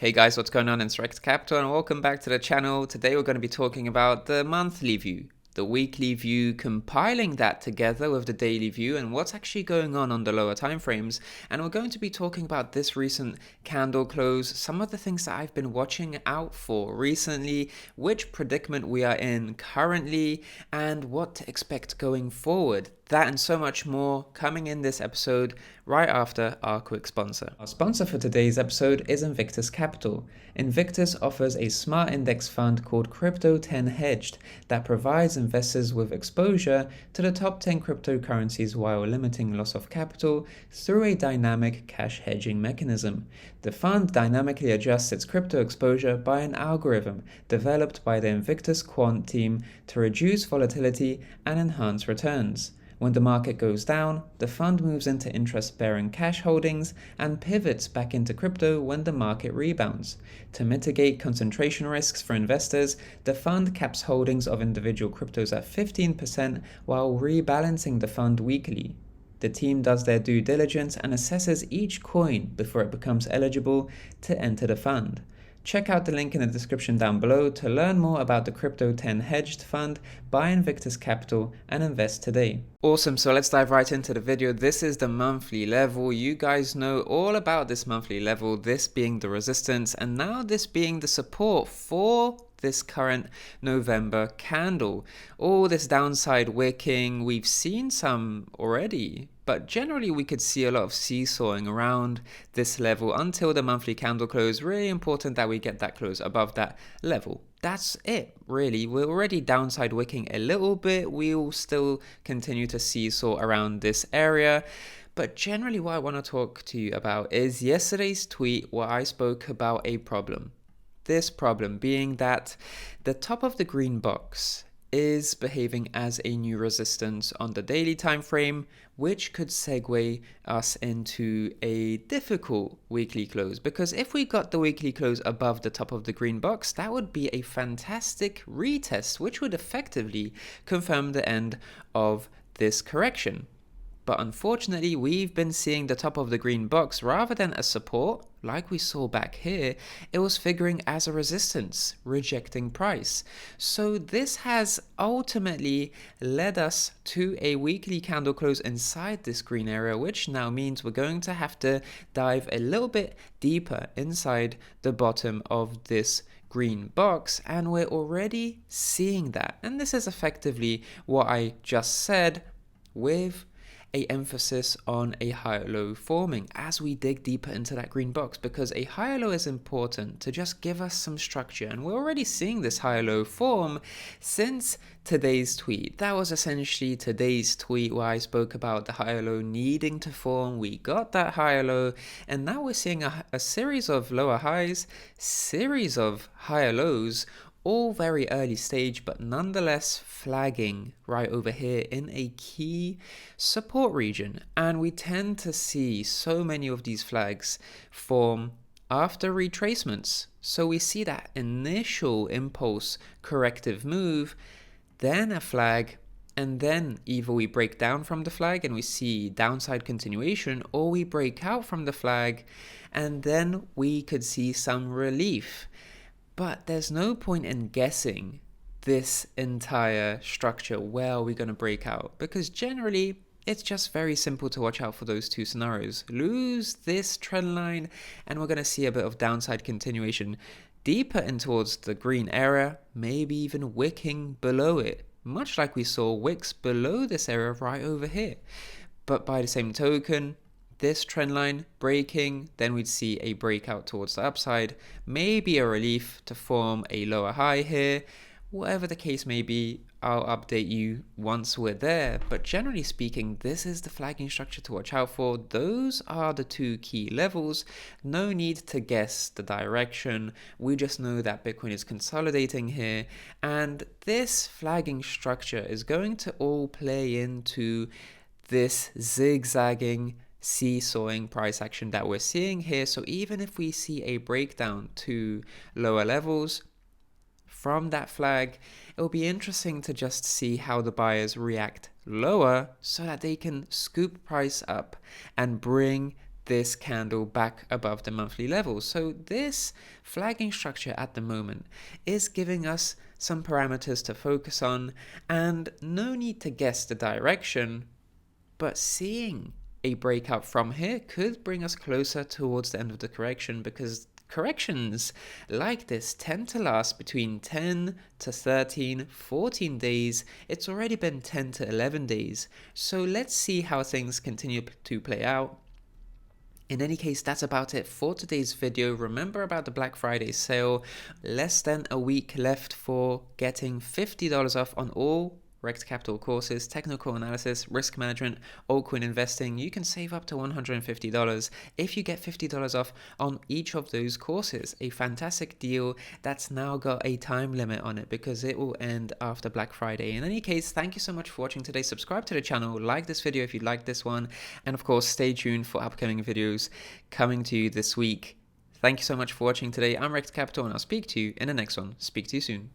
Hey guys, what's going on? It's Rekt Capital and welcome back to the channel. Today we're going to be talking about the monthly view, the weekly view, compiling that together with the daily view and what's actually going on the lower time frames. And we're going to be talking about this recent candle close, some of the things that I've been watching out for recently, which predicament we are in currently, and what to expect going forward. That and so much more coming in this episode right after our quick sponsor. Our sponsor for today's episode is Invictus Capital. Invictus offers a smart index fund called Crypto 10 Hedged that provides investors with exposure to the top 10 cryptocurrencies while limiting loss of capital through a dynamic cash hedging mechanism. The fund dynamically adjusts its crypto exposure by an algorithm developed by the Invictus Quant team to reduce volatility and enhance returns. When the market goes down, the fund moves into interest-bearing cash holdings and pivots back into crypto when the market rebounds. To mitigate concentration risks for investors, the fund caps holdings of individual cryptos at 15% while rebalancing the fund weekly. The team does their due diligence and assesses each coin before it becomes eligible to enter the fund. Check out the link in the description down below to learn more about the Crypto 10 Hedged Fund by Invictus Capital and invest today. Awesome, so let's dive right into the video. This is the monthly level. You guys know all about this monthly level, this being the resistance, and now this being the support for this current November candle. All this downside wicking, we've seen some already, but generally we could see a lot of seesawing around this level until the monthly candle close. Really important that we get that close above that level. That's it, really. We're already downside wicking a little bit. We'll still continue to seesaw around this area. But generally what I want to talk to you about is yesterday's tweet where I spoke about a problem. This problem being that the top of the green box is behaving as a new resistance on the daily time frame, which could segue us into a difficult weekly close. Because if we got the weekly close above the top of the green box, that would be a fantastic retest, which would effectively confirm the end of this correction. But unfortunately, we've been seeing the top of the green box rather than a support, like we saw back here, it was figuring as a resistance, rejecting price. So this has ultimately led us to a weekly candle close inside this green area, which now means we're going to have to dive a little bit deeper inside the bottom of this green box, and we're already seeing that. And this is effectively what I just said with a emphasis on a higher low forming as we dig deeper into that green box, because a higher low is important to just give us some structure, and we're already seeing this higher low form since today's tweet. That was essentially today's tweet where I spoke about the higher low needing to form. We got that higher low, and now we're seeing a series of lower highs, series of higher lows, all very early stage, but nonetheless flagging right over here in a key support region. And we tend to see so many of these flags form after retracements. So we see that initial impulse corrective move, then a flag, and then either we break down from the flag and we see downside continuation, or we break out from the flag and then we could see some relief. But there's no point in guessing this entire structure. Where are we going to break out? Because generally, it's just very simple to watch out for those two scenarios. Lose this trend line, and we're going to see a bit of downside continuation deeper in towards the green area, maybe even wicking below it, much like we saw wicks below this area right over here. But by the same token, this trend line breaking, then we'd see a breakout towards the upside, maybe a relief to form a lower high here. Whatever the case may be, I'll update you once we're there. But generally speaking, this is the flagging structure to watch out for. Those are the two key levels. No need to guess the direction. We just know that Bitcoin is consolidating here, and this flagging structure is going to all play into this zigzagging seesawing price action that we're seeing here. So even if we see a breakdown to lower levels from that flag, it will be interesting to just see how the buyers react lower so that they can scoop price up and bring this candle back above the monthly level. So this flagging structure at the moment is giving us some parameters to focus on, and no need to guess the direction, but seeing a breakout from here could bring us closer towards the end of the correction, because corrections like this tend to last between 10 to 13, 14 days. It's already been 10 to 11 days. So let's see how things continue to play out. In any case, that's about it for today's video. Remember about the Black Friday sale. Less than a week left for getting $50 off on all Rekt Capital courses, technical analysis, risk management, altcoin investing. You can save up to $150 if you get $50 off on each of those courses. A fantastic deal that's now got a time limit on it because it will end after Black Friday. In any case, thank you so much for watching today. Subscribe to the channel, like this video if you like this one, and of course stay tuned for upcoming videos coming to you this week. Thank you so much for watching today. I'm Rekt Capital, and I'll speak to you in the next one. Speak to you soon.